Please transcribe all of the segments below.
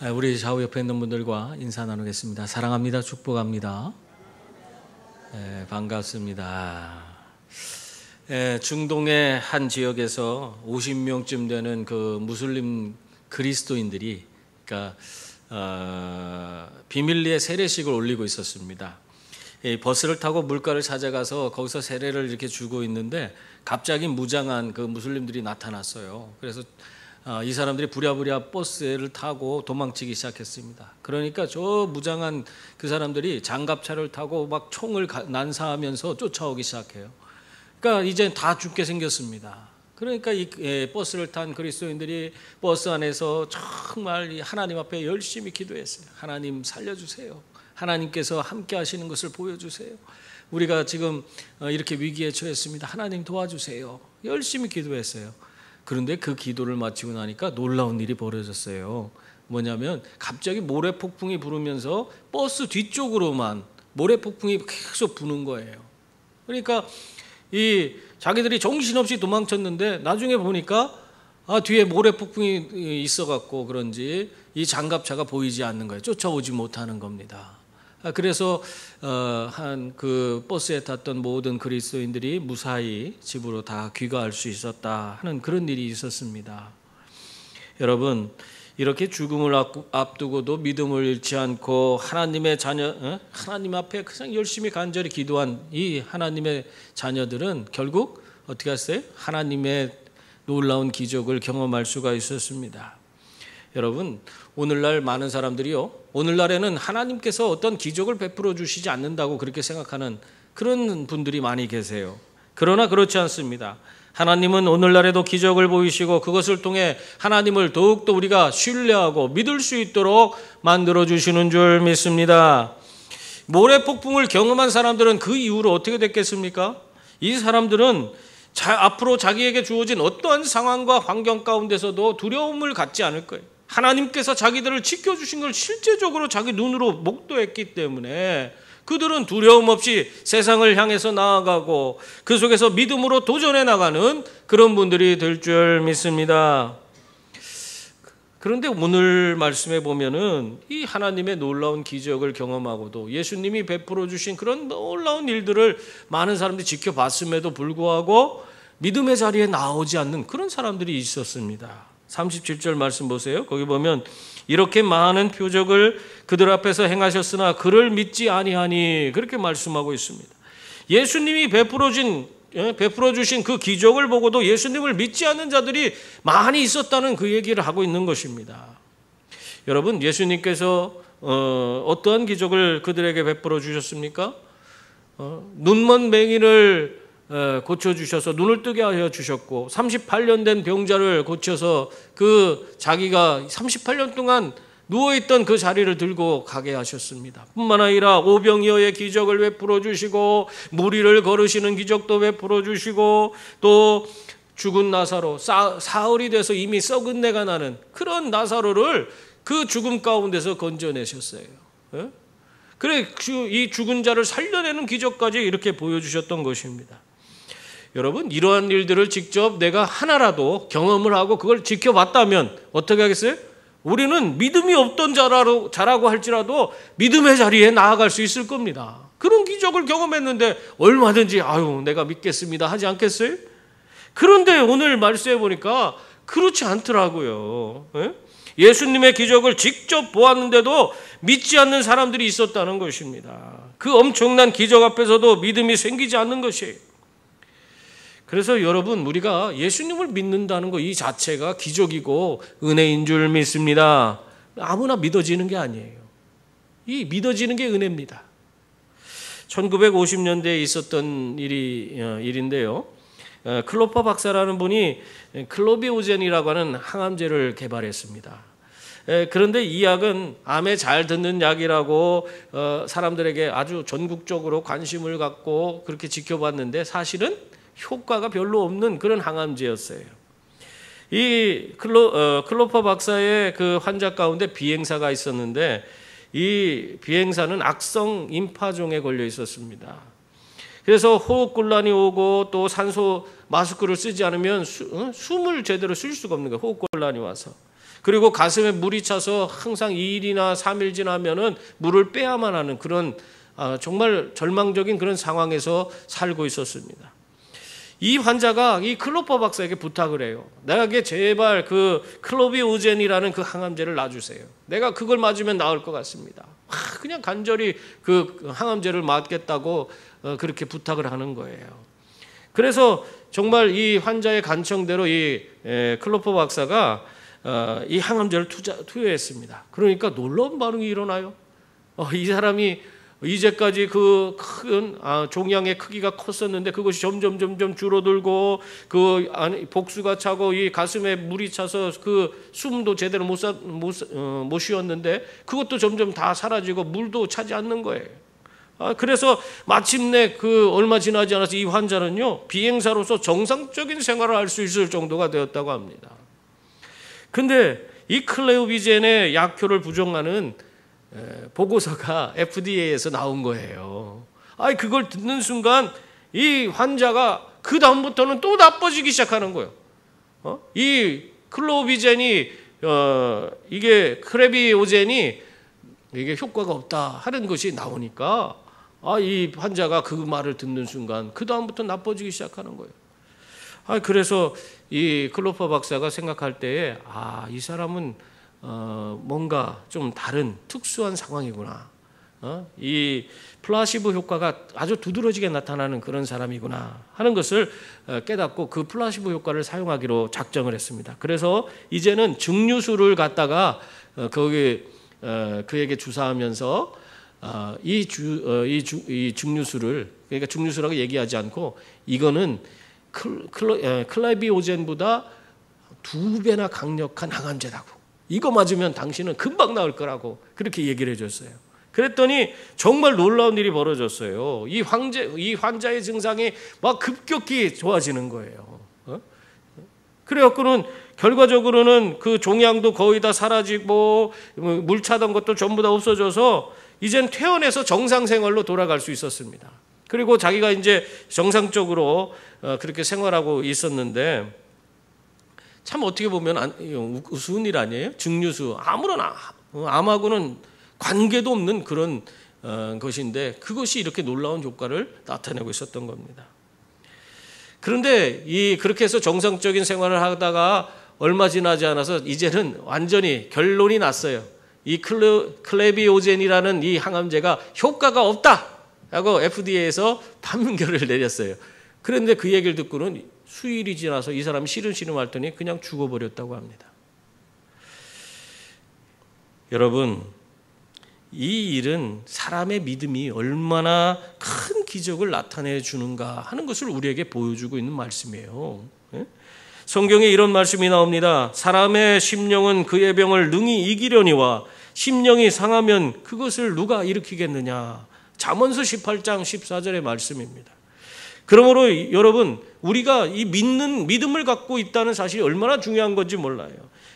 우리 좌우 옆에 있는 분들과 인사 나누겠습니다. 사랑합니다. 축복합니다. 반갑습니다. 중동의 한 지역에서 50명쯤 되는 그 무슬림 그리스도인들이 비밀리에 세례식을 올리고 있었습니다. 버스를 타고 물가를 찾아가서 거기서 세례를 이렇게 주고 있는데 갑자기 무장한 그 무슬림들이 나타났어요. 그래서 이 사람들이 부랴부랴 버스를 타고 도망치기 시작했습니다. 그러니까 저 무장한 그 사람들이 장갑차를 타고 막 총을 난사하면서 쫓아오기 시작해요. 그러니까 이제 다 죽게 생겼습니다. 그러니까 이 버스를 탄 그리스도인들이 버스 안에서 정말 하나님 앞에 열심히 기도했어요. 하나님 살려주세요. 하나님께서 함께 하시는 것을 보여주세요. 우리가 지금 이렇게 위기에 처했습니다. 하나님 도와주세요. 열심히 기도했어요. 그런데 그 기도를 마치고 나니까 놀라운 일이 벌어졌어요. 뭐냐면 갑자기 모래폭풍이 부르면서 버스 뒤쪽으로만 모래폭풍이 계속 부는 거예요. 그러니까 자기들이 정신없이 도망쳤는데 나중에 보니까 뒤에 모래폭풍이 있어갖고 그런지 이 장갑차가 보이지 않는 거예요. 쫓아오지 못하는 겁니다. 그래서 그 버스에 탔던 모든 그리스도인들이 무사히 집으로 다 귀가할 수 있었다 하는 그런 일이 있었습니다. 여러분, 이렇게 죽음을 앞두고도 믿음을 잃지 않고 하나님의 자녀, 하나님 앞에 그냥 열심히 간절히 기도한 이 하나님의 자녀들은 결국 어떻게 했어요? 하나님의 놀라운 기적을 경험할 수가 있었습니다. 여러분, 오늘날 많은 사람들이요, 오늘날에는 하나님께서 어떤 기적을 베풀어 주시지 않는다고 그렇게 생각하는 그런 분들이 많이 계세요. 그러나 그렇지 않습니다. 하나님은 오늘날에도 기적을 보이시고 그것을 통해 하나님을 더욱더 우리가 신뢰하고 믿을 수 있도록 만들어 주시는 줄 믿습니다. 모래폭풍을 경험한 사람들은 그 이후로 어떻게 됐겠습니까? 이 사람들은 앞으로 자기에게 주어진 어떠한 상황과 환경 가운데서도 두려움을 갖지 않을 거예요. 하나님께서 자기들을 지켜주신 걸 실제적으로 자기 눈으로 목도했기 때문에 그들은 두려움 없이 세상을 향해서 나아가고 그 속에서 믿음으로 도전해 나가는 그런 분들이 될 줄 믿습니다. 그런데 오늘 말씀에 보면은 이 하나님의 놀라운 기적을 경험하고도 예수님이 베풀어 주신 그런 놀라운 일들을 많은 사람들이 지켜봤음에도 불구하고 믿음의 자리에 나오지 않는 그런 사람들이 있었습니다. 37절 말씀 보세요. 거기 보면 이렇게 많은 표적을 그들 앞에서 행하셨으나 그를 믿지 아니하니 그렇게 말씀하고 있습니다. 예수님이 베풀어 주신 그 기적을 보고도 예수님을 믿지 않는 자들이 많이 있었다는 그 얘기를 하고 있는 것입니다. 여러분, 예수님께서 어떠한 기적을 그들에게 베풀어 주셨습니까? 눈먼 맹인을 고쳐주셔서 눈을 뜨게 하여 주셨고 38년 된 병자를 고쳐서 자기가 38년 동안 누워있던 그 자리를 들고 가게 하셨습니다. 뿐만 아니라 오병이어의 기적을 베풀어 주시고 무리를 걸으시는 기적도 베풀어 주시고 또 죽은 나사로 사흘이 돼서 이미 썩은 내가 나는 그런 나사로를 그 죽음 가운데서 건져내셨어요. 그래 이 죽은 자를 살려내는 기적까지 이렇게 보여주셨던 것입니다. 여러분, 이러한 일들을 직접 내가 하나라도 경험을 하고 그걸 지켜봤다면 어떻게 하겠어요? 우리는 믿음이 없던 자라고 할지라도 믿음의 자리에 나아갈 수 있을 겁니다. 그런 기적을 경험했는데 얼마든지 내가 믿겠습니다 하지 않겠어요? 그런데 오늘 말씀해 보니까 그렇지 않더라고요. 예수님의 기적을 직접 보았는데도 믿지 않는 사람들이 있었다는 것입니다. 그 엄청난 기적 앞에서도 믿음이 생기지 않는 것이에요. 그래서 여러분, 우리가 예수님을 믿는다는 것 이 자체가 기적이고 은혜인 줄 믿습니다. 아무나 믿어지는 게 아니에요. 이 믿어지는 게 은혜입니다. 1950년대에 있었던 일인데요. 클로퍼 박사라는 분이 클로비오젠이라고 하는 항암제를 개발했습니다. 그런데 이 약은 암에 잘 듣는 약이라고 사람들에게 아주 전국적으로 관심을 갖고 그렇게 지켜봤는데 사실은 효과가 별로 없는 그런 항암제였어요. 이 클로퍼 박사의 그 환자 가운데 비행사가 있었는데 이 비행사는 악성 임파종에 걸려 있었습니다. 그래서 호흡곤란이 오고 또 산소 마스크를 쓰지 않으면 숨을 제대로 쉴 수가 없는 거예요. 호흡곤란이 와서. 그리고 가슴에 물이 차서 항상 2일이나 3일 지나면은 물을 빼야만 하는 그런 정말 절망적인 그런 상황에서 살고 있었습니다. 이 환자가 이 클로퍼 박사에게 부탁을 해요. 내게 제발 그 클로비오젠이라는 그 항암제를 놔주세요. 내가 그걸 맞으면 나을 것 같습니다. 그냥 간절히 그 항암제를 맞겠다고 그렇게 부탁을 하는 거예요. 그래서 정말 이 환자의 간청대로 이 클로퍼 박사가 이 항암제를 투여했습니다. 그러니까 놀라운 반응이 일어나요. 이 사람이 이제까지 그 큰 종양의 크기가 컸었는데 그것이 점점 줄어들고 그 복수가 차고 이 가슴에 물이 차서 그 숨도 제대로 못 쉬었는데 그것도 점점 다 사라지고 물도 차지 않는 거예요. 그래서 마침내 그 얼마 지나지 않아서 이 환자는요 비행사로서 정상적인 생활을 할 수 있을 정도가 되었다고 합니다. 근데 이 클레오비젠의 약효를 부정하는 보고서가 FDA에서 나온 거예요. 그걸 듣는 순간 이 환자가 그 다음부터는 또 나빠지기 시작하는 거예요. 이 클로비젠이 이게 클레비오젠이 이게 효과가 없다 하는 것이 나오니까 이 환자가 그 말을 듣는 순간 그 다음부터 나빠지기 시작하는 거예요. 그래서 이 클로퍼 박사가 생각할 때에 이 사람은 뭔가 좀 다른 특수한 상황이구나. 이 플라시보 효과가 아주 두드러지게 나타나는 그런 사람이구나 하는 것을 깨닫고 그 플라시보 효과를 사용하기로 작정을 했습니다. 그래서 이제는 증류수를 갖다가 거기 그에게 주사하면서 이 증류수를 그러니까 증류수라고 얘기하지 않고 이거는 클레비오젠보다 2배나 강력한 항암제라고. 이거 맞으면 당신은 금방 나을 거라고 그렇게 얘기를 해줬어요. 그랬더니 정말 놀라운 일이 벌어졌어요. 이 환자의 증상이 막 급격히 좋아지는 거예요. 그래갖고는 결과적으로는 그 종양도 거의 다 사라지고 물 차던 것도 전부 다 없어져서 이젠 퇴원해서 정상 생활로 돌아갈 수 있었습니다. 그리고 자기가 이제 정상적으로 그렇게 생활하고 있었는데 참 어떻게 보면 우스운 일 아니에요? 증류수 아무런 암하고는 관계도 없는 그런 것인데 그것이 이렇게 놀라운 효과를 나타내고 있었던 겁니다. 그런데 그렇게 해서 정상적인 생활을 하다가 얼마 지나지 않아서 이제는 완전히 결론이 났어요. 이 클레비오젠이라는 이 항암제가 효과가 없다라고 FDA에서 판결을 내렸어요. 그런데 그 얘기를 듣고는 수일이 지나서 이 사람이 시름시름 앓더니 그냥 죽어버렸다고 합니다. 여러분, 이 일은 사람의 믿음이 얼마나 큰 기적을 나타내 주는가 하는 것을 우리에게 보여주고 있는 말씀이에요. 성경에 이런 말씀이 나옵니다. 사람의 심령은 그의 병을 능히 이기려니와 심령이 상하면 그것을 누가 일으키겠느냐. 잠언서 18장 14절의 말씀입니다. 그러므로 여러분, 우리가 이 믿음을 갖고 있다는 사실이 얼마나 중요한 건지 몰라요.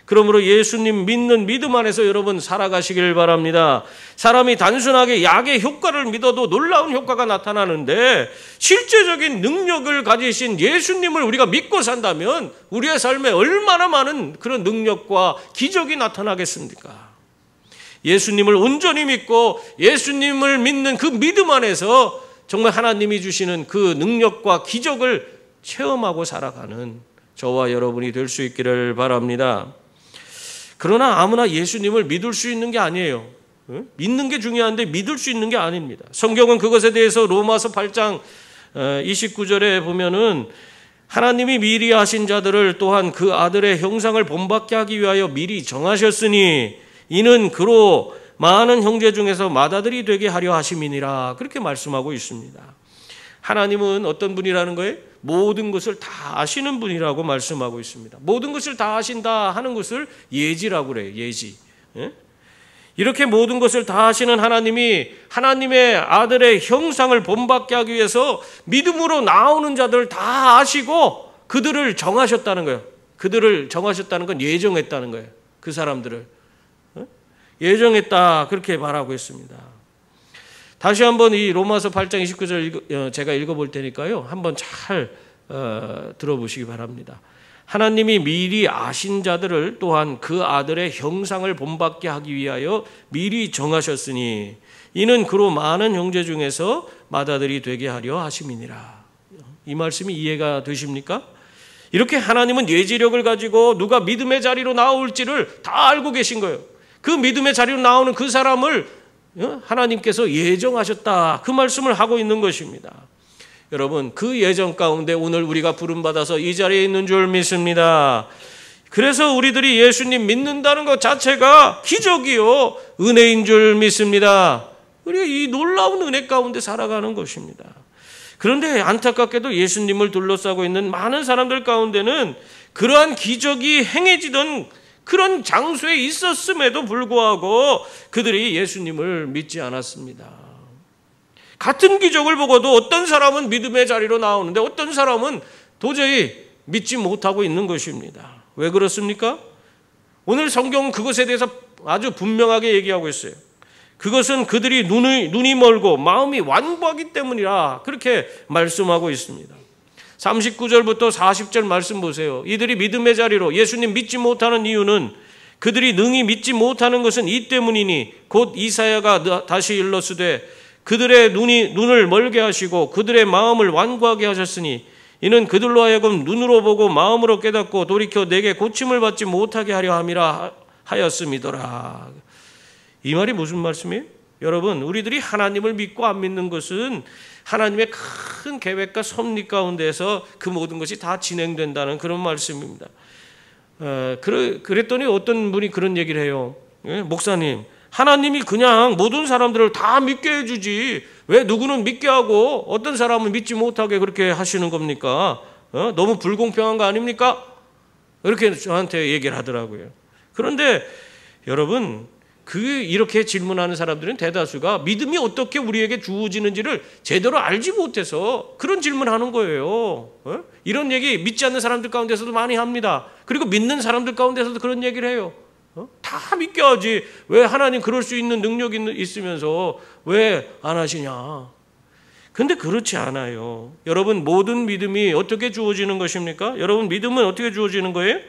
그러므로 예수님 믿는 믿음 안에서 여러분 살아가시길 바랍니다. 사람이 단순하게 약의 효과를 믿어도 놀라운 효과가 나타나는데 실제적인 능력을 가지신 예수님을 우리가 믿고 산다면 우리의 삶에 얼마나 많은 그런 능력과 기적이 나타나겠습니까? 예수님을 온전히 믿고 예수님을 믿는 그 믿음 안에서 정말 하나님이 주시는 그 능력과 기적을 체험하고 살아가는 저와 여러분이 될 수 있기를 바랍니다. 그러나 아무나 예수님을 믿을 수 있는 게 아니에요. 믿는 게 중요한데 믿을 수 있는 게 아닙니다. 성경은 그것에 대해서 로마서 8장 29절에 보면은 하나님이 미리 하신 자들을 또한 그 아들의 형상을 본받게 하기 위하여 미리 정하셨으니 이는 그로 많은 형제 중에서 맏아들이 되게 하려 하심이니라. 그렇게 말씀하고 있습니다. 하나님은 어떤 분이라는 거예요? 모든 것을 다 아시는 분이라고 말씀하고 있습니다. 모든 것을 다 아신다 하는 것을 예지라고 그래요. 예지. 이렇게 모든 것을 다 아시는 하나님이 하나님의 아들의 형상을 본받게 하기 위해서 믿음으로 나오는 자들을 다 아시고 그들을 정하셨다는 거예요. 그들을 정하셨다는 건 예정했다는 거예요. 그 사람들을 예정했다 그렇게 말하고 있습니다. 다시 한번 이 로마서 8장 29절 제가 읽어볼 테니까요. 한번 잘 들어보시기 바랍니다. 하나님이 미리 아신 자들을 또한 그 아들의 형상을 본받게 하기 위하여 미리 정하셨으니 이는 그로 많은 형제 중에서 맏아들이 되게 하려 하심이니라. 이 말씀이 이해가 되십니까? 이렇게 하나님은 예지력을 가지고 누가 믿음의 자리로 나올지를 다 알고 계신 거예요. 그 믿음의 자리로 나오는 그 사람을 하나님께서 예정하셨다. 그 말씀을 하고 있는 것입니다. 여러분, 그 예정 가운데 오늘 우리가 부름받아서 이 자리에 있는 줄 믿습니다. 그래서 우리들이 예수님 믿는다는 것 자체가 기적이요, 은혜인 줄 믿습니다. 우리가 이 놀라운 은혜 가운데 살아가는 것입니다. 그런데 안타깝게도 예수님을 둘러싸고 있는 많은 사람들 가운데는 그러한 기적이 행해지던 그런 장소에 있었음에도 불구하고 그들이 예수님을 믿지 않았습니다. 같은 기적을 보고도 어떤 사람은 믿음의 자리로 나오는데 어떤 사람은 도저히 믿지 못하고 있는 것입니다. 왜 그렇습니까? 오늘 성경은 그것에 대해서 아주 분명하게 얘기하고 있어요. 그것은 그들이 눈이 멀고 마음이 완고하기 때문이라 그렇게 말씀하고 있습니다. 39절부터 40절 말씀 보세요. 이들이 믿음의 자리로 예수님 믿지 못하는 이유는 그들이 능히 믿지 못하는 것은 이 때문이니 곧 이사야가 다시 일렀으되 그들의 눈을 멀게 하시고 그들의 마음을 완고하게 하셨으니 이는 그들로 하여금 눈으로 보고 마음으로 깨닫고 돌이켜 내게 고침을 받지 못하게 하려 함이라 하였음이더라. 이 말이 무슨 말씀이에요? 여러분, 우리들이 하나님을 믿고 안 믿는 것은 하나님의 큰 계획과 섭리 가운데서 그 모든 것이 다 진행된다는 그런 말씀입니다. 그랬더니 어떤 분이 그런 얘기를 해요. 목사님, 하나님이 그냥 모든 사람들을 다 믿게 해주지 왜 누구는 믿게 하고 어떤 사람은 믿지 못하게 그렇게 하시는 겁니까? 너무 불공평한 거 아닙니까? 이렇게 저한테 얘기를 하더라고요. 그런데 여러분, 이렇게 질문하는 사람들은 대다수가 믿음이 어떻게 우리에게 주어지는지를 제대로 알지 못해서 그런 질문하는 거예요. 이런 얘기 믿지 않는 사람들 가운데서도 많이 합니다. 그리고 믿는 사람들 가운데서도 그런 얘기를 해요. 다 믿게 하지 왜 하나님 그럴 수 있는 능력이 있으면서 왜 안 하시냐. 근데 그렇지 않아요. 여러분, 모든 믿음이 어떻게 주어지는 것입니까? 여러분, 믿음은 어떻게 주어지는 거예요?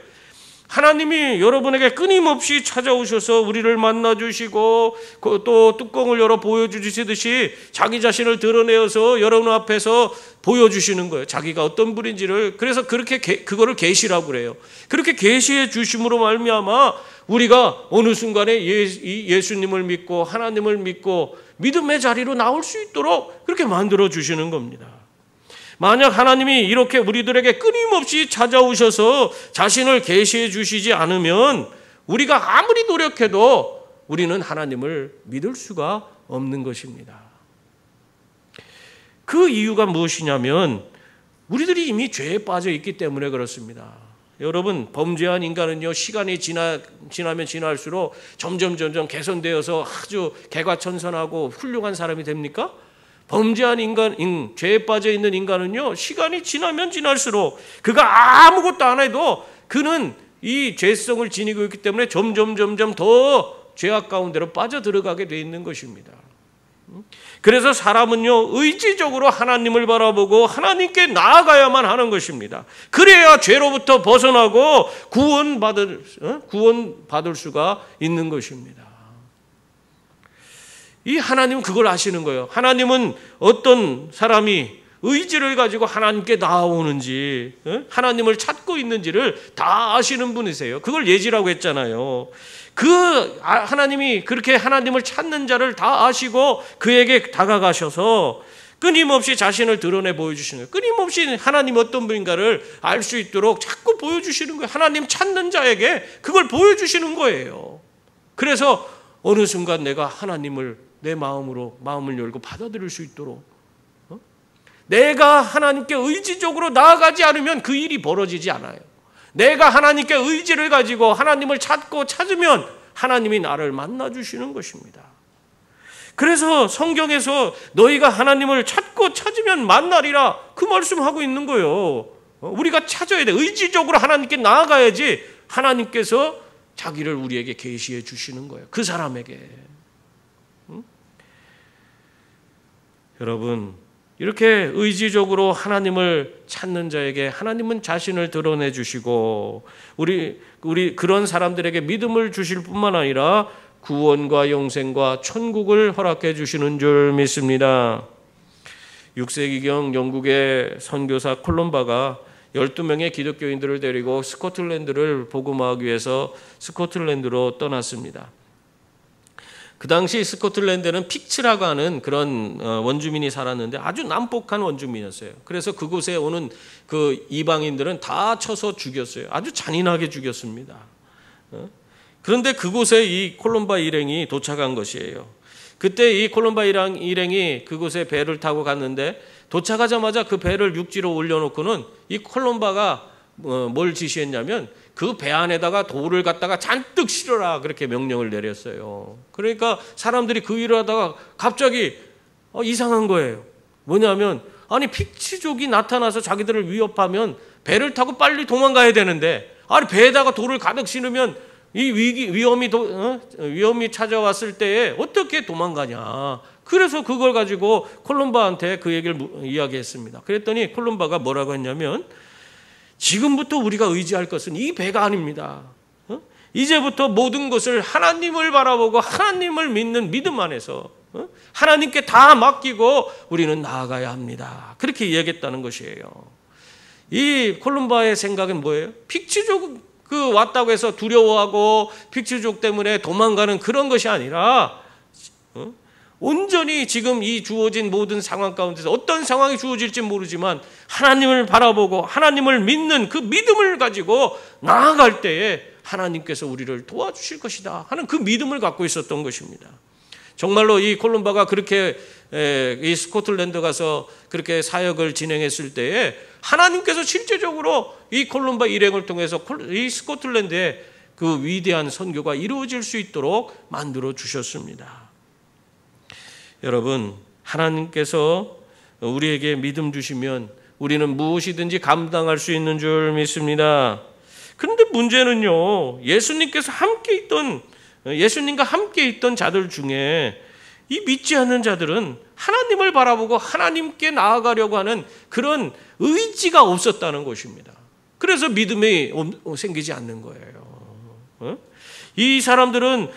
하나님이 여러분에게 끊임없이 찾아오셔서 우리를 만나주시고 또 뚜껑을 열어 보여주시듯이 자기 자신을 드러내어서 여러분 앞에서 보여주시는 거예요. 자기가 어떤 분인지를. 그래서 그거를 계시라고 그래요. 그렇게 계시해 주심으로 말미암아 우리가 어느 순간에 예수님을 믿고 하나님을 믿고 믿음의 자리로 나올 수 있도록 그렇게 만들어 주시는 겁니다. 만약 하나님이 이렇게 우리들에게 끊임없이 찾아오셔서 자신을 계시해 주시지 않으면 우리가 아무리 노력해도 우리는 하나님을 믿을 수가 없는 것입니다. 그 이유가 무엇이냐면 우리들이 이미 죄에 빠져 있기 때문에 그렇습니다. 여러분, 범죄한 인간은요, 시간이 지나면 지날수록 점점 개선되어서 아주 개과천선하고 훌륭한 사람이 됩니까? 범죄한 죄에 빠져 있는 인간은요, 시간이 지나면 지날수록 그가 아무것도 안 해도 그는 이 죄성을 지니고 있기 때문에 점점 더 죄악 가운데로 빠져들어가게 돼 있는 것입니다. 그래서 사람은요, 의지적으로 하나님을 바라보고 하나님께 나아가야만 하는 것입니다. 그래야 죄로부터 벗어나고 구원받을 수가 있는 것입니다. 이 하나님은 그걸 아시는 거예요. 하나님은 어떤 사람이 의지를 가지고 하나님께 나아오는지, 하나님을 찾고 있는지를 다 아시는 분이세요. 그걸 예지라고 했잖아요. 하나님이 그렇게 하나님을 찾는 자를 다 아시고 그에게 다가가셔서 끊임없이 자신을 드러내 보여주시는 거예요. 끊임없이 하나님 어떤 분인가를 알 수 있도록 자꾸 보여주시는 거예요. 하나님 찾는 자에게 그걸 보여주시는 거예요. 그래서 어느 순간 내가 하나님을 내 마음을 열고 받아들일 수 있도록, 내가 하나님께 의지적으로 나아가지 않으면 그 일이 벌어지지 않아요. 내가 하나님께 의지를 가지고 하나님을 찾으면 하나님이 나를 만나주시는 것입니다. 그래서 성경에서 너희가 하나님을 찾으면 만나리라 그 말씀하고 있는 거예요. 우리가 찾아야 돼. 의지적으로 하나님께 나아가야지 하나님께서 자기를 우리에게 계시해 주시는 거예요. 그 사람에게. 여러분, 이렇게 의지적으로 하나님을 찾는 자에게 하나님은 자신을 드러내 주시고 우리 그런 사람들에게 믿음을 주실 뿐만 아니라 구원과 영생과 천국을 허락해 주시는 줄 믿습니다. 6세기경 영국의 선교사 콜럼바가 12명의 기독교인들을 데리고 스코틀랜드를 복음화하기 위해서 스코틀랜드로 떠났습니다. 그 당시 스코틀랜드는 픽츠라고 하는 그런 원주민이 살았는데 아주 난폭한 원주민이었어요. 그래서 그곳에 오는 그 이방인들은 다 쳐서 죽였어요. 아주 잔인하게 죽였습니다. 그런데 그곳에 이 콜럼바 일행이 도착한 것이에요. 그때 이 콜럼바 일행이 그곳에 배를 타고 갔는데 도착하자마자 그 배를 육지로 올려놓고는 이 콜럼바가 뭘 지시했냐면 그 배 안에다가 돌을 갖다가 잔뜩 실어라 그렇게 명령을 내렸어요. 그러니까 사람들이 그 일을 하다가 갑자기 이상한 거예요. 뭐냐면 아니 픽츠족이 나타나서 자기들을 위협하면 배를 타고 빨리 도망가야 되는데 아니 배에다가 돌을 가득 실으면 이 위험이 찾아왔을 때에 어떻게 도망가냐. 그래서 그걸 가지고 콜럼바한테 그 얘기를 이야기했습니다. 그랬더니 콜럼바가 뭐라고 했냐면 지금부터 우리가 의지할 것은 이 배가 아닙니다. 이제부터 모든 것을 하나님을 바라보고 하나님을 믿는 믿음 안에서 하나님께 다 맡기고 우리는 나아가야 합니다. 그렇게 얘기했다는 것이에요. 이 콜럼바의 생각은 뭐예요? 픽츠족 왔다고 해서 두려워하고 픽츠족 때문에 도망가는 그런 것이 아니라 온전히 지금 이 주어진 모든 상황 가운데서 어떤 상황이 주어질지 모르지만 하나님을 바라보고 하나님을 믿는 그 믿음을 가지고 나아갈 때에 하나님께서 우리를 도와주실 것이다 하는 그 믿음을 갖고 있었던 것입니다. 정말로 이 콜럼바가 그렇게 이 스코틀랜드 가서 그렇게 사역을 진행했을 때에 하나님께서 실제적으로 이 콜럼바 일행을 통해서 이 스코틀랜드에 그 위대한 선교가 이루어질 수 있도록 만들어 주셨습니다. 여러분, 하나님께서 우리에게 믿음 주시면 우리는 무엇이든지 감당할 수 있는 줄 믿습니다. 그런데 문제는요, 예수님과 함께 있던 자들 중에 이 믿지 않는 자들은 하나님을 바라보고 하나님께 나아가려고 하는 그런 의지가 없었다는 것입니다. 그래서 믿음이 생기지 않는 거예요. 이 사람들은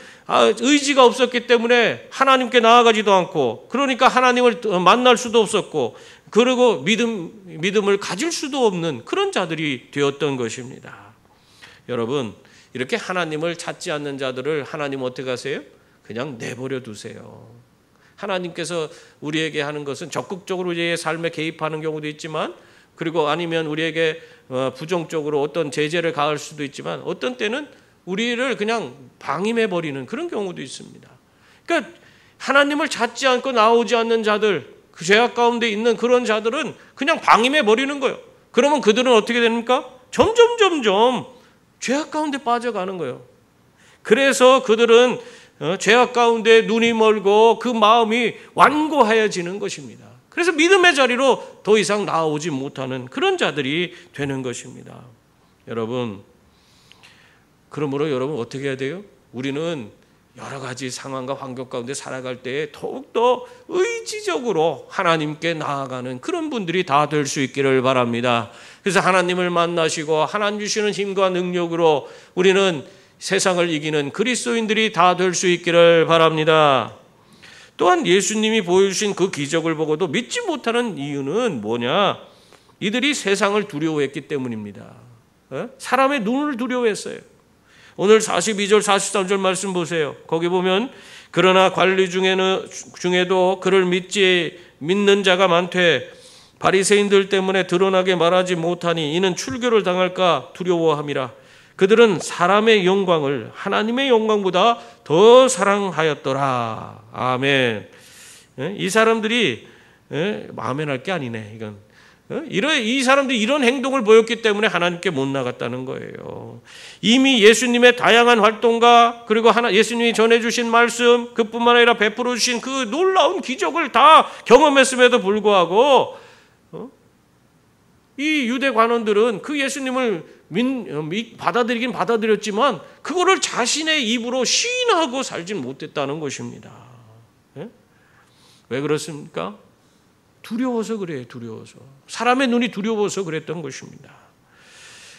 의지가 없었기 때문에 하나님께 나아가지도 않고, 그러니까 하나님을 만날 수도 없었고, 그리고 믿음을 가질 수도 없는 그런 자들이 되었던 것입니다. 여러분, 이렇게 하나님을 찾지 않는 자들을 하나님 어떻게 하세요? 그냥 내버려 두세요. 하나님께서 우리에게 하는 것은 적극적으로 우리의 삶에 개입하는 경우도 있지만, 그리고 아니면 우리에게 부정적으로 어떤 제재를 가할 수도 있지만, 어떤 때는 우리를 그냥 방임해버리는 그런 경우도 있습니다. 그러니까 하나님을 찾지 않고 나오지 않는 자들, 그 죄악 가운데 있는 그런 자들은 그냥 방임해버리는 거예요. 그러면 그들은 어떻게 됩니까? 점점 죄악 가운데 빠져가는 거예요. 그래서 그들은 죄악 가운데 눈이 멀고 그 마음이 완고하여지는 것입니다. 그래서 믿음의 자리로 더 이상 나오지 못하는 그런 자들이 되는 것입니다. 여러분, 그러므로 여러분 어떻게 해야 돼요? 우리는 여러 가지 상황과 환경 가운데 살아갈 때에 더욱더 의지적으로 하나님께 나아가는 그런 분들이 다 될 수 있기를 바랍니다. 그래서 하나님을 만나시고 하나님 주시는 힘과 능력으로 우리는 세상을 이기는 그리스도인들이 다 될 수 있기를 바랍니다. 또한 예수님이 보여주신 그 기적을 보고도 믿지 못하는 이유는 뭐냐? 이들이 세상을 두려워했기 때문입니다. 사람의 눈을 두려워했어요. 오늘 42절 43절 말씀 보세요. 거기 보면 그러나 관리 중에도 그를 믿는 자가 많되 바리새인들 때문에 드러나게 말하지 못하니 이는 출교를 당할까 두려워함이라. 그들은 사람의 영광을 하나님의 영광보다 더 사랑하였더라. 아멘. 이 사람들이 아멘 할 게 아니네. 이건 이 사람들이 이런 행동을 보였기 때문에 하나님께 못 나갔다는 거예요. 이미 예수님의 다양한 활동과 그리고 예수님이 전해주신 말씀, 그뿐만 아니라 베풀어 주신 그 놀라운 기적을 다 경험했음에도 불구하고 이 유대 관원들은 그 예수님을 받아들이긴 받아들였지만 그거를 자신의 입으로 시인하고 살진 못했다는 것입니다. 왜 그렇습니까? 두려워서 그래요. 두려워서. 사람의 눈이 두려워서 그랬던 것입니다.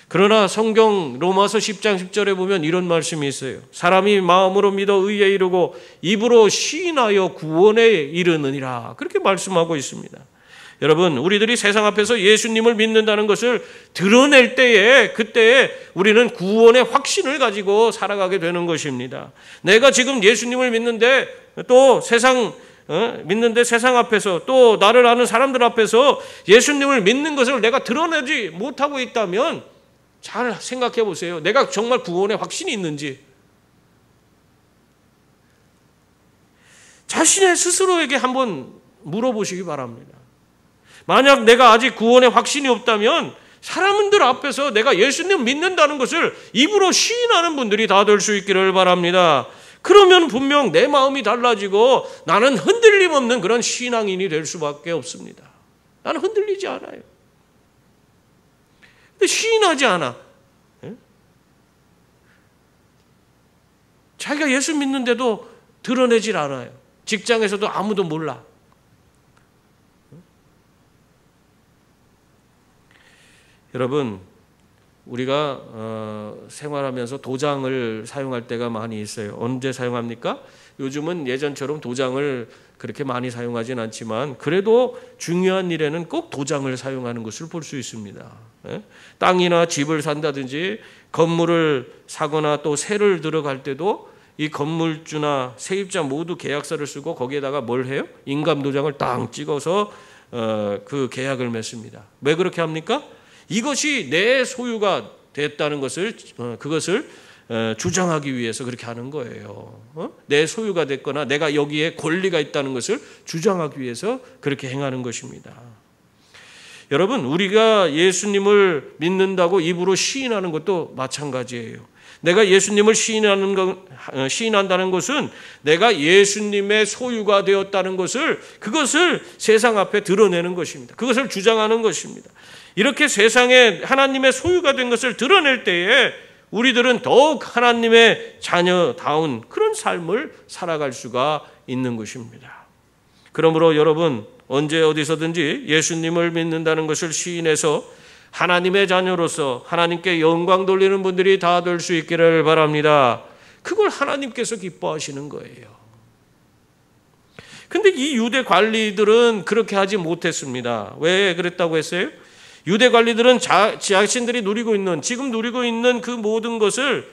그러나 성경 로마서 10장 10절에 보면 이런 말씀이 있어요. 사람이 마음으로 믿어 의에 이르고 입으로 시인하여 구원에 이르느니라. 그렇게 말씀하고 있습니다. 여러분, 우리들이 세상 앞에서 예수님을 믿는다는 것을 드러낼 때에, 그때에 우리는 구원의 확신을 가지고 살아가게 되는 것입니다. 내가 지금 예수님을 믿는데 또 믿는데 세상 앞에서 또 나를 아는 사람들 앞에서 예수님을 믿는 것을 내가 드러내지 못하고 있다면 잘 생각해 보세요. 내가 정말 구원의 확신이 있는지. 자신의 스스로에게 한번 물어보시기 바랍니다. 만약 내가 아직 구원의 확신이 없다면 사람들 앞에서 내가 예수님 믿는다는 것을 입으로 시인하는 분들이 다 될 수 있기를 바랍니다. 그러면 분명 내 마음이 달라지고 나는 흔들림 없는 그런 신앙인이 될 수밖에 없습니다. 나는 흔들리지 않아요. 근데 시인하지 않아. 자기가 예수 믿는데도 드러내질 않아요. 직장에서도 아무도 몰라. 여러분, 우리가 생활하면서 도장을 사용할 때가 많이 있어요. 언제 사용합니까? 요즘은 예전처럼 도장을 그렇게 많이 사용하진 않지만 그래도 중요한 일에는 꼭 도장을 사용하는 것을 볼 수 있습니다. 땅이나 집을 산다든지 건물을 사거나 또 세를 들어갈 때도 이 건물주나 세입자 모두 계약서를 쓰고 거기에다가 뭘 해요? 인감도장을 딱 찍어서 그 계약을 맺습니다. 왜 그렇게 합니까? 이것이 내 소유가 됐다는 것을 그것을 주장하기 위해서 그렇게 하는 거예요. 내 소유가 됐거나 내가 여기에 권리가 있다는 것을 주장하기 위해서 그렇게 행하는 것입니다. 여러분, 우리가 예수님을 믿는다고 입으로 시인하는 것도 마찬가지예요. 내가 예수님을 시인한다는 것은 내가 예수님의 소유가 되었다는 그것을 세상 앞에 드러내는 것입니다. 그것을 주장하는 것입니다. 이렇게 세상에 하나님의 소유가 된 것을 드러낼 때에 우리들은 더욱 하나님의 자녀다운 그런 삶을 살아갈 수가 있는 것입니다. 그러므로 여러분, 언제 어디서든지 예수님을 믿는다는 것을 시인해서 하나님의 자녀로서 하나님께 영광 돌리는 분들이 다 될 수 있기를 바랍니다. 그걸 하나님께서 기뻐하시는 거예요. 근데 이 유대 관리들은 그렇게 하지 못했습니다. 왜 그랬다고 했어요? 유대 관리들은 자신들이 지금 누리고 있는 그 모든 것을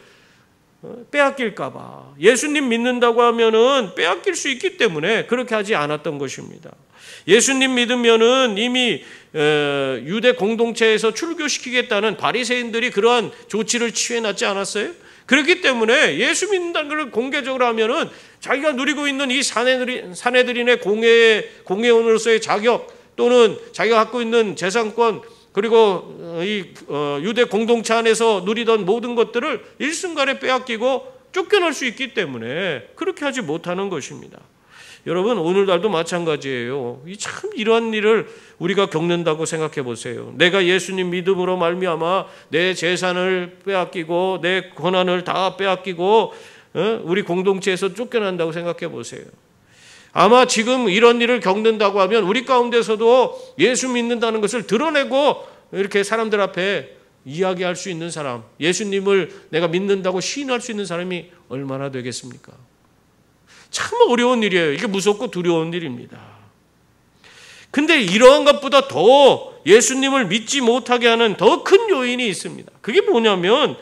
빼앗길까 봐. 예수님 믿는다고 하면은 빼앗길 수 있기 때문에 그렇게 하지 않았던 것입니다. 예수님 믿으면은 이미 유대 공동체에서 출교시키겠다는 바리새인들이 그러한 조치를 취해놨지 않았어요? 그렇기 때문에 예수 믿는다는 걸 공개적으로 하면은 자기가 누리고 있는 이 사내들인의 공회원으로서의 자격 또는 자기가 갖고 있는 재산권 그리고 이 유대 공동체 안에서 누리던 모든 것들을 일순간에 빼앗기고 쫓겨날 수 있기 때문에 그렇게 하지 못하는 것입니다. 여러분, 오늘날도 마찬가지예요. 참 이러한 일을 우리가 겪는다고 생각해 보세요. 내가 예수님 믿음으로 말미암아 내 재산을 빼앗기고 내 권한을 다 빼앗기고 우리 공동체에서 쫓겨난다고 생각해 보세요. 아마 지금 이런 일을 겪는다고 하면 우리 가운데서도 예수 믿는다는 것을 드러내고 이렇게 사람들 앞에 이야기할 수 있는 사람, 예수님을 내가 믿는다고 시인할 수 있는 사람이 얼마나 되겠습니까? 참 어려운 일이에요. 이게 무섭고 두려운 일입니다. 근데 이러한 것보다 더 예수님을 믿지 못하게 하는 더 큰 요인이 있습니다. 그게 뭐냐면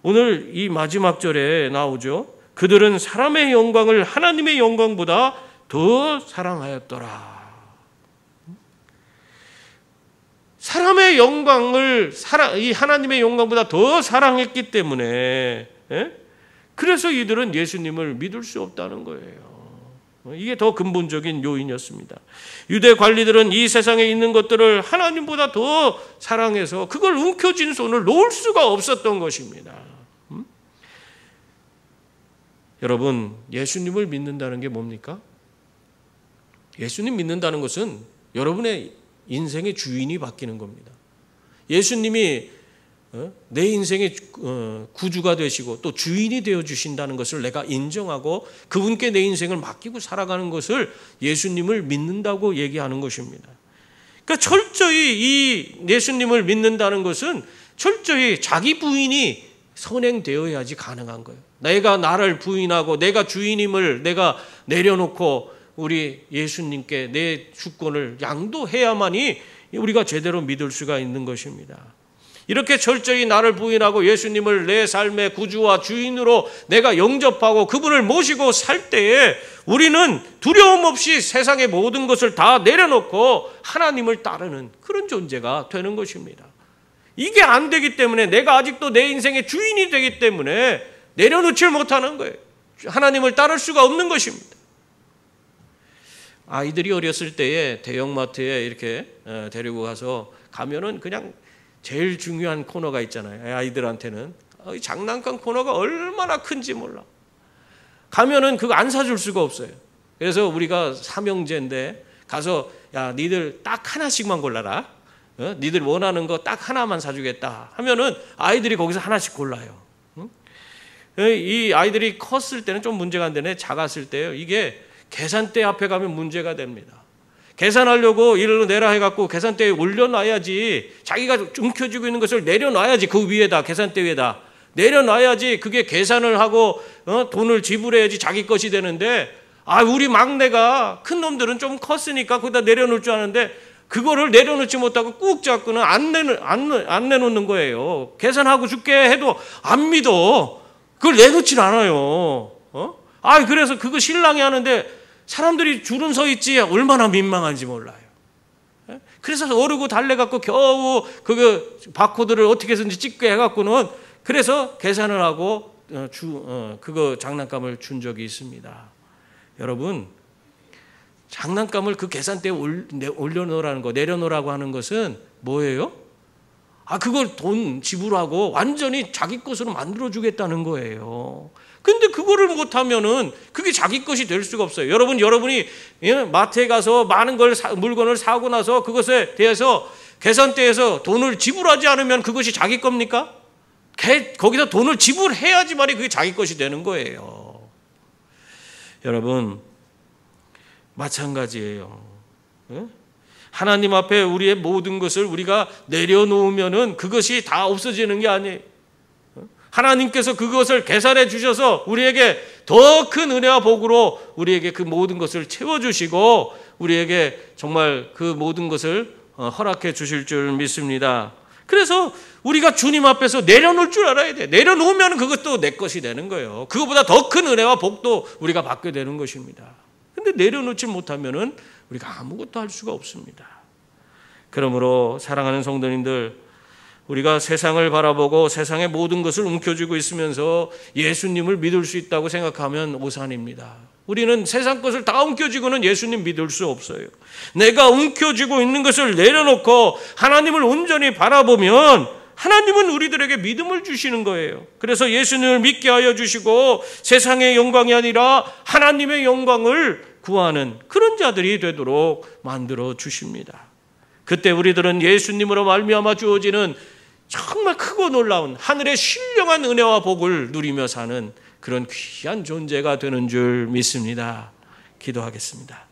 오늘 이 마지막 절에 나오죠. 그들은 사람의 영광을 하나님의 영광보다 더 사랑하였더라. 사람의 영광을 이 하나님의 영광보다 더 사랑했기 때문에 그래서 이들은 예수님을 믿을 수 없다는 거예요. 이게 더 근본적인 요인이었습니다. 유대 관리들은 이 세상에 있는 것들을 하나님보다 더 사랑해서 그걸 움켜쥔 손을 놓을 수가 없었던 것입니다. 여러분, 예수님을 믿는다는 게 뭡니까? 예수님 믿는다는 것은 여러분의 인생의 주인이 바뀌는 겁니다. 예수님이 내 인생의 구주가 되시고 또 주인이 되어 주신다는 것을 내가 인정하고 그분께 내 인생을 맡기고 살아가는 것을 예수님을 믿는다고 얘기하는 것입니다. 그러니까 철저히 이 예수님을 믿는다는 것은 철저히 자기 부인이 선행되어야지 가능한 거예요. 내가 나를 부인하고 내가 주인임을 내가 내려놓고 우리 예수님께 내 주권을 양도해야만이 우리가 제대로 믿을 수가 있는 것입니다. 이렇게 철저히 나를 부인하고 예수님을 내 삶의 구주와 주인으로 내가 영접하고 그분을 모시고 살 때에 우리는 두려움 없이 세상의 모든 것을 다 내려놓고 하나님을 따르는 그런 존재가 되는 것입니다. 이게 안 되기 때문에 내가 아직도 내 인생의 주인이 되기 때문에 내려놓질 못하는 거예요. 하나님을 따를 수가 없는 것입니다. 아이들이 어렸을 때에 대형마트에 이렇게 데리고 가면은 그냥 제일 중요한 코너가 있잖아요. 아이들한테는 장난감 코너가 얼마나 큰지 몰라. 가면은 그거 안 사줄 수가 없어요. 그래서 우리가 삼형제인데 가서 야 니들 딱 하나씩만 골라라. 니들 원하는 거 딱 하나만 사주겠다 하면은 아이들이 거기서 하나씩 골라요. 이 아이들이 컸을 때는 좀 문제가 안 되네. 작았을 때요. 이게 계산대 앞에 가면 문제가 됩니다. 계산하려고 일로 내라 해갖고 계산대에 올려놔야지 자기가 움켜쥐고 있는 것을 내려놔야지 그 위에다 계산대 위에다 내려놔야지 그게 계산을 하고 돈을 지불해야지 자기 것이 되는데 우리 막내가 큰 놈들은 좀 컸으니까 거기다 내려놓을 줄 아는데 그거를 내려놓지 못하고 꾹 잡고는 안 내놓는 거예요. 계산하고 줄게 해도 안 믿어. 그걸 내놓질 않아요. 그래서 그거 신랑이 하는데 사람들이 줄은 서 있지 얼마나 민망한지 몰라요. 그래서 어르고 달래갖고 겨우 그 바코드를 어떻게 해서든지 찍게 해갖고는 그래서 계산을 하고 그거 장난감을 준 적이 있습니다. 여러분 장난감을 그 계산대에 올려놓으라는 거 내려놓으라고 하는 것은 뭐예요? 그걸 돈 지불하고 완전히 자기 것으로 만들어주겠다는 거예요. 근데 그거를 못하면은 그게 자기 것이 될 수가 없어요. 여러분이 마트에 가서 많은 물건을 사고 나서 그것에 대해서 계산대에서 돈을 지불하지 않으면 그것이 자기 겁니까? 거기서 돈을 지불해야지만이 그게 자기 것이 되는 거예요. 여러분 마찬가지예요. 하나님 앞에 우리의 모든 것을 우리가 내려놓으면은 그것이 다 없어지는 게 아니에요. 하나님께서 그것을 계산해 주셔서 우리에게 더 큰 은혜와 복으로 우리에게 그 모든 것을 채워주시고 우리에게 정말 그 모든 것을 허락해 주실 줄 믿습니다. 그래서 우리가 주님 앞에서 내려놓을 줄 알아야 돼. 내려놓으면 그것도 내 것이 되는 거예요. 그것보다 더 큰 은혜와 복도 우리가 받게 되는 것입니다. 근데 내려놓지 못하면은 우리가 아무것도 할 수가 없습니다. 그러므로 사랑하는 성도님들, 우리가 세상을 바라보고 세상의 모든 것을 움켜쥐고 있으면서 예수님을 믿을 수 있다고 생각하면 오산입니다. 우리는 세상 것을 다 움켜쥐고는 예수님 믿을 수 없어요. 내가 움켜쥐고 있는 것을 내려놓고 하나님을 온전히 바라보면 하나님은 우리들에게 믿음을 주시는 거예요. 그래서 예수님을 믿게 하여 주시고 세상의 영광이 아니라 하나님의 영광을 구하는 그런 자들이 되도록 만들어 주십니다. 그때 우리들은 예수님으로 말미암아 주어지는 정말 크고 놀라운 하늘의 신령한 은혜와 복을 누리며 사는 그런 귀한 존재가 되는 줄 믿습니다. 기도하겠습니다.